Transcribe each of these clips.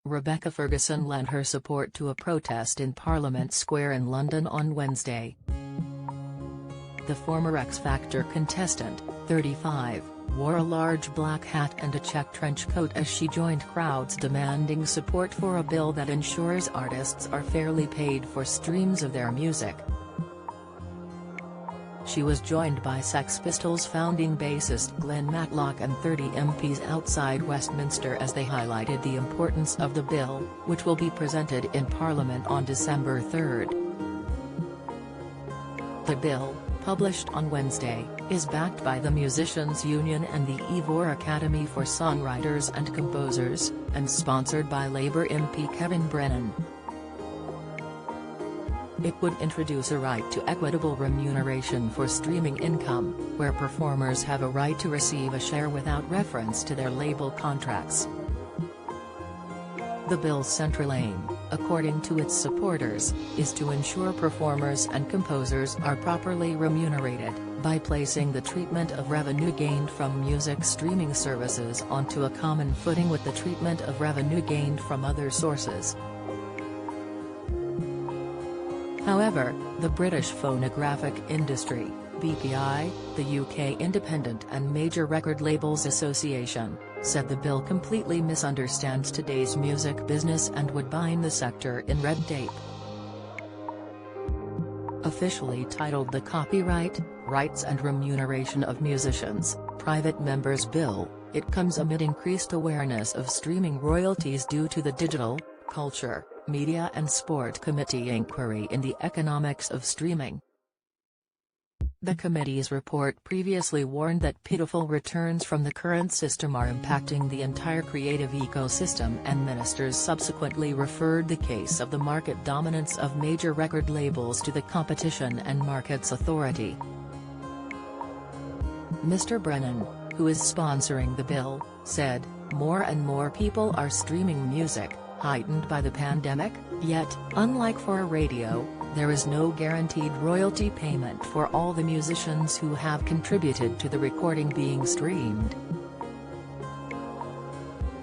Rebecca Ferguson lent her support to a protest in Parliament Square in London on Wednesday. The former X Factor contestant, 35, wore a large black hat and a check trench coat as she joined crowds demanding support for a bill that ensures artists are fairly paid for streams of their music. She was joined by Sex Pistols founding bassist Glenn Matlock and 30 MPs outside Westminster as they highlighted the importance of the bill, which will be presented in Parliament on December 3. The bill, published on Wednesday, is backed by the Musicians' Union and the Ivor Academy for Songwriters and Composers, and sponsored by Labour MP Kevin Brennan. It would introduce a right to equitable remuneration for streaming income, where performers have a right to receive a share without reference to their label contracts. The bill's central aim, according to its supporters, is to ensure performers and composers are properly remunerated, by placing the treatment of revenue gained from music streaming services onto a common footing with the treatment of revenue gained from other sources. However, the British Phonographic Industry, BPI, the UK Independent and Major Record Labels Association, said the bill completely misunderstands today's music business and would bind the sector in red tape. Officially titled the Copyright, Rights and Remuneration of Musicians, Private Members Bill, it comes amid increased awareness of streaming royalties due to the Digital, Culture, Media and Sport Committee inquiry in the economics of streaming. The committee's report previously warned that pitiful returns from the current system are impacting the entire creative ecosystem, and ministers subsequently referred the case of the market dominance of major record labels to the Competition and Markets Authority. Mr. Brennan, who is sponsoring the bill, said, "More and more people are streaming music, heightened by the pandemic, yet, unlike for radio, there is no guaranteed royalty payment for all the musicians who have contributed to the recording being streamed.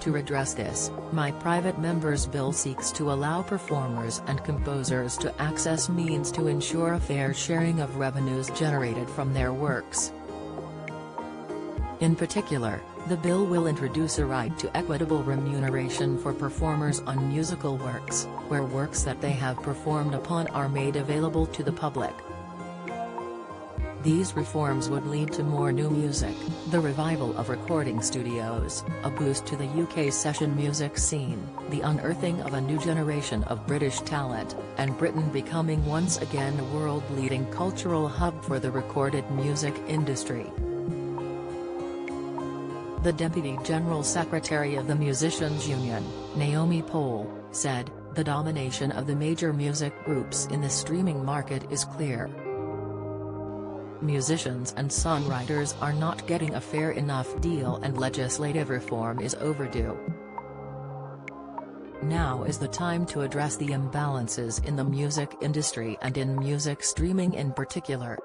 To redress this, my private members bill seeks to allow performers and composers to access means to ensure a fair sharing of revenues generated from their works. In particular, the bill will introduce a right to equitable remuneration for performers on musical works, where works that they have performed upon are made available to the public. These reforms would lead to more new music, the revival of recording studios, a boost to the UK session music scene, the unearthing of a new generation of British talent, and Britain becoming once again a world-leading cultural hub for the recorded music industry." The Deputy General Secretary of the Musicians' Union, Naomi Pohl, said, "The domination of the major music groups in the streaming market is clear. Musicians and songwriters are not getting a fair enough deal and legislative reform is overdue. Now is the time to address the imbalances in the music industry and in music streaming in particular.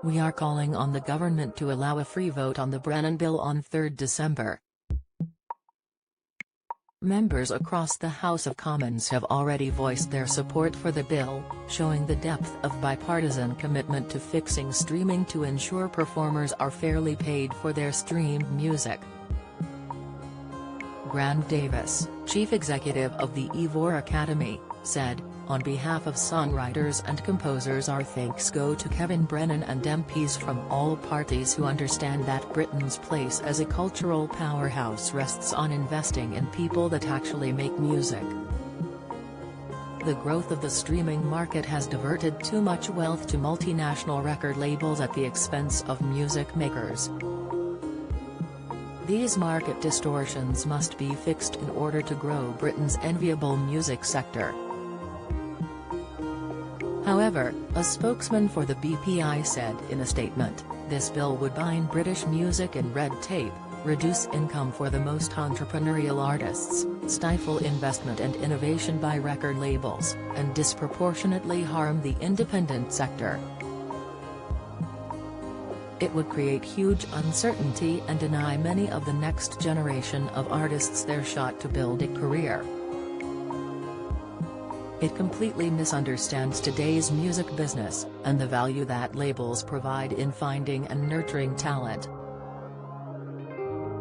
We are calling on the government to allow a free vote on the Brennan Bill on 3 December. Members across the House of Commons have already voiced their support for the bill, showing the depth of bipartisan commitment to fixing streaming to ensure performers are fairly paid for their streamed music." Grant Davis, chief executive of the Ivor Academy, said, "On behalf of songwriters and composers, our thanks go to Kevin Brennan and MPs from all parties who understand that Britain's place as a cultural powerhouse rests on investing in people that actually make music. The growth of the streaming market has diverted too much wealth to multinational record labels at the expense of music makers. These market distortions must be fixed in order to grow Britain's enviable music sector." However, a spokesman for the BPI said in a statement, this bill would bind British music in red tape, reduce income for the most entrepreneurial artists, stifle investment and innovation by record labels, and disproportionately harm the independent sector. It would create huge uncertainty and deny many of the next generation of artists their shot to build a career. It completely misunderstands today's music business, and the value that labels provide in finding and nurturing talent.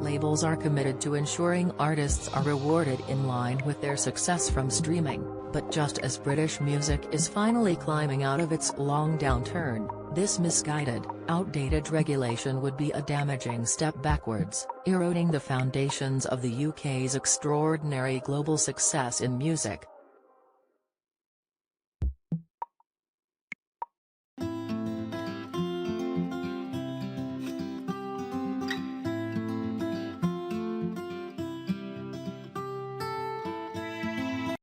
Labels are committed to ensuring artists are rewarded in line with their success from streaming, but just as British music is finally climbing out of its long downturn, this misguided, outdated regulation would be a damaging step backwards, eroding the foundations of the UK's extraordinary global success in music.